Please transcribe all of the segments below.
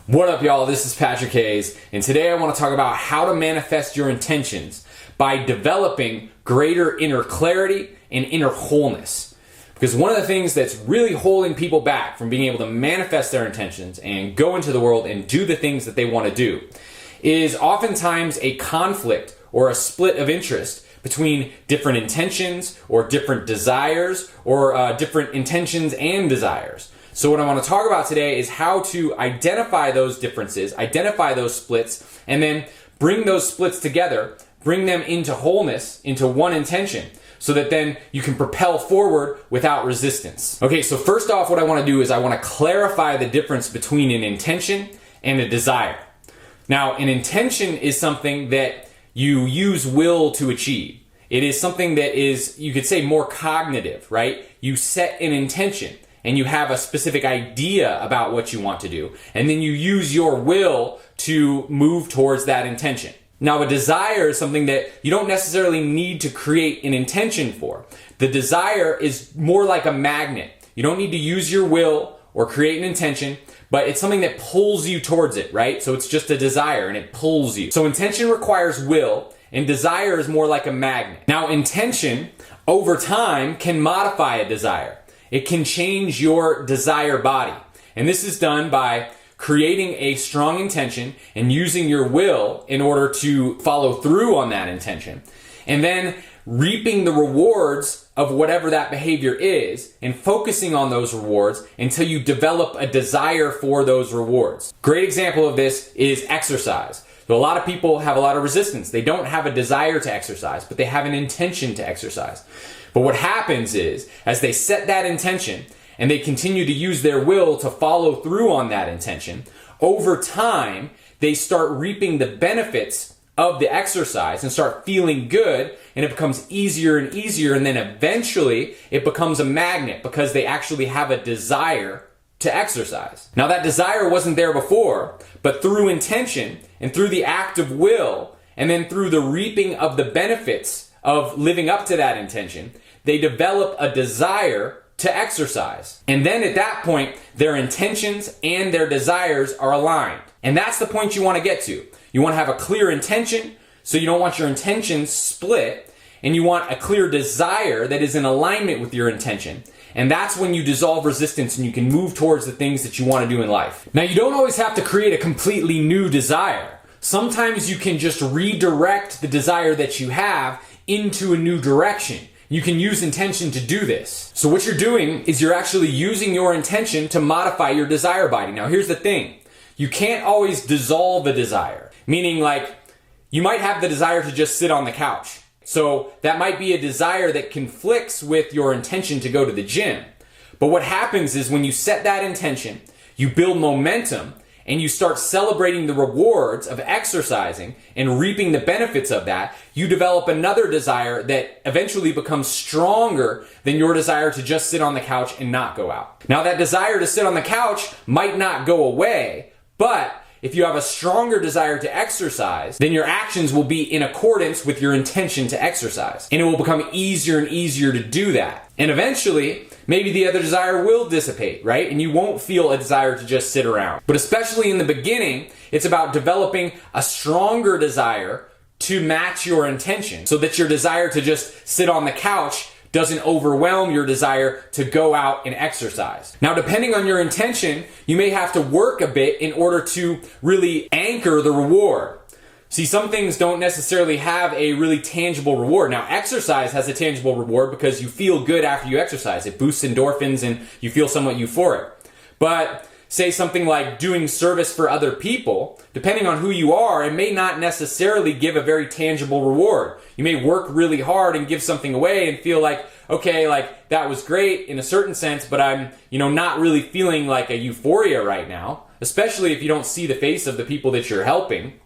What up, y'all? This is Patrick Hayes, and today I want to talk about how to manifest your intentions by developing greater inner clarity and inner wholeness. Because one of the things that's really holding people back from being able to manifest their intentions and go into the world and do the things that they want to do is oftentimes a conflict or a split of interest between different intentions or different desires or different intentions and desires. So what I want to talk about today is how to identify those differences, identify those splits, and then bring those splits together, bring them into wholeness, into one intention, so that then you can propel forward without resistance. Okay, so first off, what I want to do is I want to clarify the difference between an intention and a desire. Now, an intention is something that you use will to achieve. It is something that is, you could say, more cognitive, right? You set an intention and you have a specific idea about what you want to do, and then you use your will to move towards that intention. Now, a desire is something that you don't necessarily need to create an intention for. The desire is more like a magnet. You don't need to use your will or create an intention, but it's something that pulls you towards it, right? So it's just a desire and it pulls you. So intention requires will, and desire is more like a magnet. Now, intention over time can modify a desire. It can change your desire body. And this is done by creating a strong intention and using your will in order to follow through on that intention. And then reaping the rewards of whatever that behavior is and focusing on those rewards until you develop a desire for those rewards. Great example of this is exercise. So a lot of people have a lot of resistance. They don't have a desire to exercise, but they have an intention to exercise. But what happens is, as they set that intention and they continue to use their will to follow through on that intention, over time, they start reaping the benefits of the exercise and start feeling good, and it becomes easier and easier, and then eventually it becomes a magnet because they actually have a desire to exercise. Now, that desire wasn't there before, but through intention and through the act of will, and then through the reaping of the benefits of living up to that intention, they develop a desire to exercise. And then at that point, their intentions and their desires are aligned. And that's the point you want to get to. You want to have a clear intention, so you don't want your intentions split, and you want a clear desire that is in alignment with your intention. And that's when you dissolve resistance and you can move towards the things that you want to do in life. Now, you don't always have to create a completely new desire. Sometimes you can just redirect the desire that you have into a new direction. You can use intention to do this. So what you're doing is you're actually using your intention to modify your desire body. Now, here's the thing. You can't always dissolve a desire. Meaning, like, you might have the desire to just sit on the couch. So that might be a desire that conflicts with your intention to go to the gym. But what happens is when you set that intention, you build momentum, and you start celebrating the rewards of exercising and reaping the benefits of that, you develop another desire that eventually becomes stronger than your desire to just sit on the couch and not go out. Now, that desire to sit on the couch might not go away, but if you have a stronger desire to exercise, then your actions will be in accordance with your intention to exercise. And it will become easier and easier to do that. And eventually, maybe the other desire will dissipate, right? And you won't feel a desire to just sit around. But especially in the beginning, it's about developing a stronger desire to match your intention so that your desire to just sit on the couch doesn't overwhelm your desire to go out and exercise. Now, depending on your intention, you may have to work a bit in order to really anchor the reward. See, some things don't necessarily have a really tangible reward. Now, exercise has a tangible reward because you feel good after you exercise. It boosts endorphins and you feel somewhat euphoric. But say something like doing service for other people, depending on who you are, it may not necessarily give a very tangible reward. You may work really hard and give something away and feel like, okay, like that was great in a certain sense, but I'm, not really feeling like a euphoria right now, especially if you don't see the face of the people that you're helping.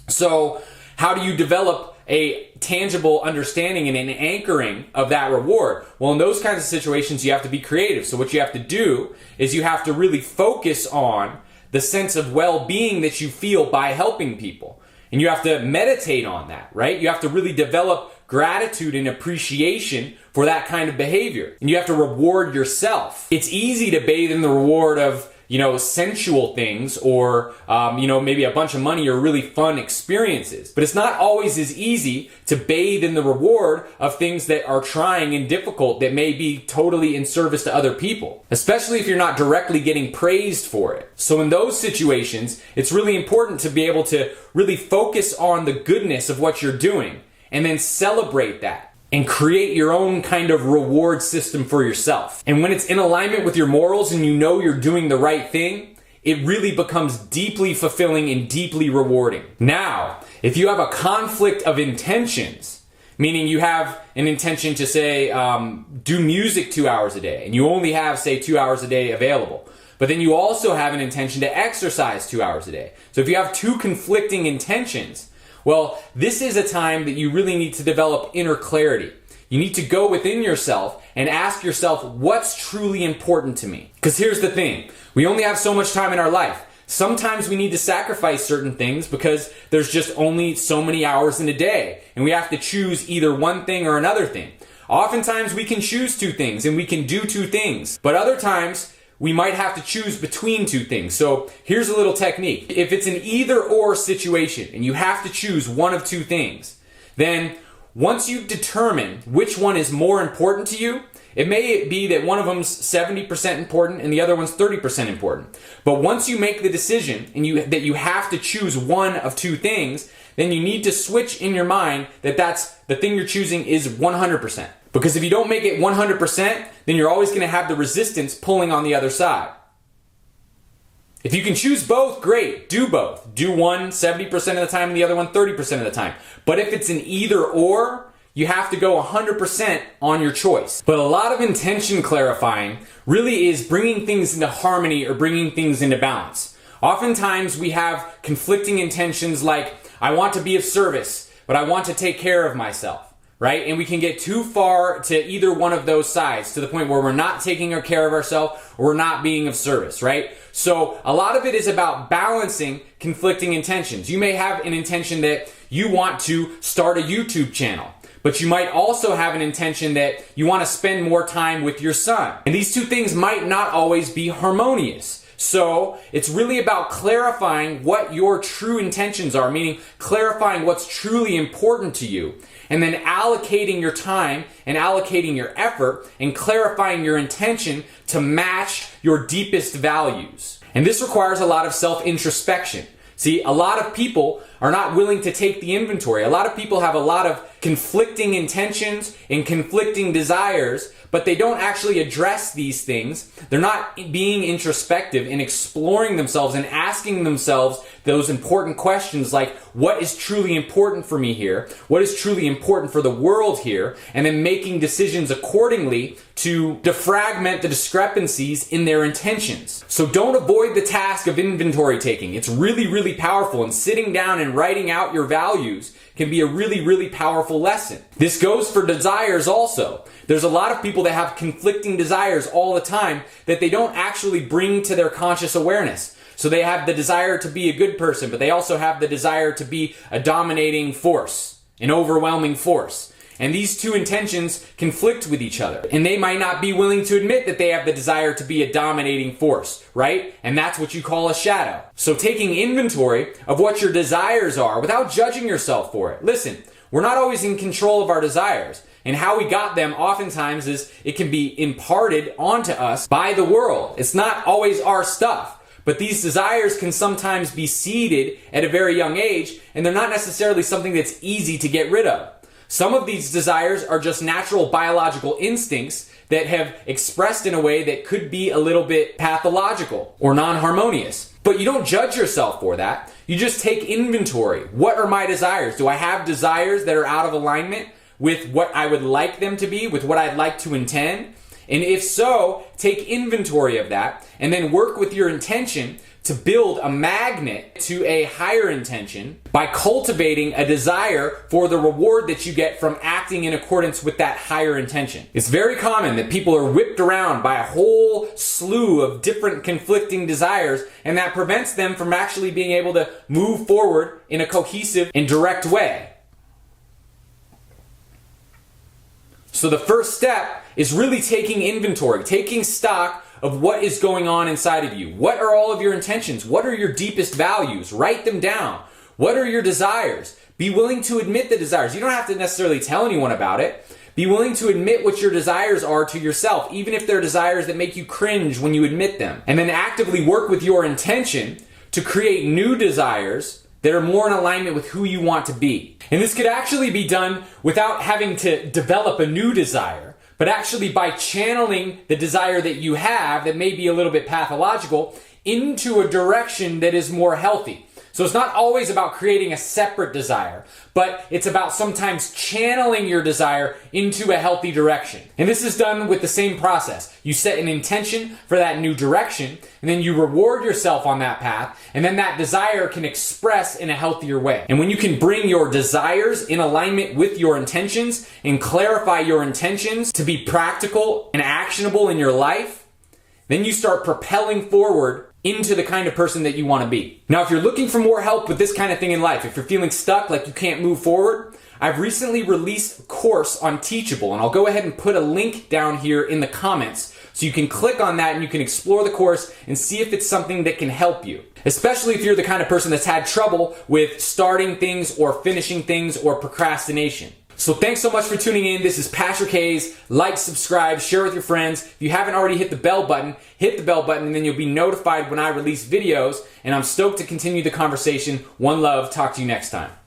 So how do you develop a tangible understanding and an anchoring of that reward? Well, in those kinds of situations, you have to be creative. So what you have to do is you have to really focus on the sense of well-being that you feel by helping people. And you have to meditate on that, right? You have to really develop gratitude and appreciation for that kind of behavior. And you have to reward yourself. It's easy to bathe in the reward of, sensual things or, maybe a bunch of money or really fun experiences. But it's not always as easy to bathe in the reward of things that are trying and difficult that may be totally in service to other people, especially if you're not directly getting praised for it. So in those situations, it's really important to be able to really focus on the goodness of what you're doing and then celebrate that and create your own kind of reward system for yourself. And when it's in alignment with your morals and you know you're doing the right thing, it really becomes deeply fulfilling and deeply rewarding. Now, if you have a conflict of intentions, meaning you have an intention to say, do music 2 hours a day, and you only have, say, 2 hours a day available, but then you also have an intention to exercise 2 hours a day. So if you have two conflicting intentions, well, this is a time that you really need to develop inner clarity. You need to go within yourself and ask yourself, what's truly important to me? Because here's the thing, we only have so much time in our life. Sometimes we need to sacrifice certain things because there's just only so many hours in a day, and we have to choose either one thing or another thing. Oftentimes we can choose two things and we can do two things, but other times we might have to choose between two things. So here's a little technique. If it's an either or situation and you have to choose one of two things, then once you determine which one is more important to you, it may be that one of them's 70% important and the other one's 30% important. But once you make the decision and that you have to choose one of two things, then you need to switch in your mind that that's the thing you're choosing is 100%. Because if you don't make it 100%, then you're always going to have the resistance pulling on the other side. If you can choose both, great, do both. Do one 70% of the time and the other one 30% of the time. But if it's an either or, you have to go 100% on your choice. But a lot of intention clarifying really is bringing things into harmony or bringing things into balance. Oftentimes we have conflicting intentions like, I want to be of service, but I want to take care of myself. Right? And we can get too far to either one of those sides to the point where we're not taking care of ourselves or we're not being of service, right? So a lot of it is about balancing conflicting intentions. You may have an intention that you want to start a YouTube channel, but you might also have an intention that you want to spend more time with your son. And these two things might not always be harmonious. So it's really about clarifying what your true intentions are, meaning clarifying what's truly important to you, and then allocating your time and allocating your effort and clarifying your intention to match your deepest values. And this requires a lot of self-introspection. See, a lot of people are not willing to take the inventory. A lot of people have a lot of conflicting intentions and conflicting desires, but they don't actually address these things. They're not being introspective and exploring themselves and asking themselves those important questions like, what is truly important for me here? What is truly important for the world here? And then making decisions accordingly to defragment the discrepancies in their intentions. So don't avoid the task of inventory taking. It's really, really powerful, and sitting down and writing out your values can be a really, really powerful lesson. This goes for desires also. There's a lot of people that have conflicting desires all the time that they don't actually bring to their conscious awareness. So they have the desire to be a good person, but they also have the desire to be a dominating force, an overwhelming force. And these two intentions conflict with each other. And they might not be willing to admit that they have the desire to be a dominating force, right? And that's what you call a shadow. So taking inventory of what your desires are without judging yourself for it. Listen, we're not always in control of our desires. And how we got them oftentimes is it can be imparted onto us by the world. It's not always our stuff. But these desires can sometimes be seeded at a very young age, and they're not necessarily something that's easy to get rid of. Some of these desires are just natural biological instincts that have expressed in a way that could be a little bit pathological or non-harmonious. But you don't judge yourself for that. You just take inventory. What are my desires? Do I have desires that are out of alignment with what I would like them to be, with what I'd like to intend? And if so, take inventory of that and then work with your intention to build a magnet to a higher intention by cultivating a desire for the reward that you get from acting in accordance with that higher intention. It's very common that people are whipped around by a whole slew of different conflicting desires, and that prevents them from actually being able to move forward in a cohesive and direct way. So the first step is really taking inventory, taking stock of what is going on inside of you. What are all of your intentions? What are your deepest values? Write them down. What are your desires? Be willing to admit the desires. You don't have to necessarily tell anyone about it. Be willing to admit what your desires are to yourself, even if they're desires that make you cringe when you admit them. And then actively work with your intention to create new desires that are more in alignment with who you want to be. And this could actually be done without having to develop a new desire, but actually by channeling the desire that you have that may be a little bit pathological into a direction that is more healthy. So it's not always about creating a separate desire, but it's about sometimes channeling your desire into a healthy direction. And this is done with the same process. You set an intention for that new direction, and then you reward yourself on that path, and then that desire can express in a healthier way. And when you can bring your desires in alignment with your intentions and clarify your intentions to be practical and actionable in your life, then you start propelling forward into the kind of person that you want to be. Now, if you're looking for more help with this kind of thing in life, if you're feeling stuck, like you can't move forward, I've recently released a course on Teachable, and I'll go ahead and put a link down here in the comments so you can click on that and you can explore the course and see if it's something that can help you. Especially if you're the kind of person that's had trouble with starting things or finishing things or procrastination. So thanks so much for tuning in. This is Patrick Hayes. Like, subscribe, share with your friends. If you haven't already hit the bell button, hit the bell button and then you'll be notified when I release videos. And I'm stoked to continue the conversation. One love. Talk to you next time.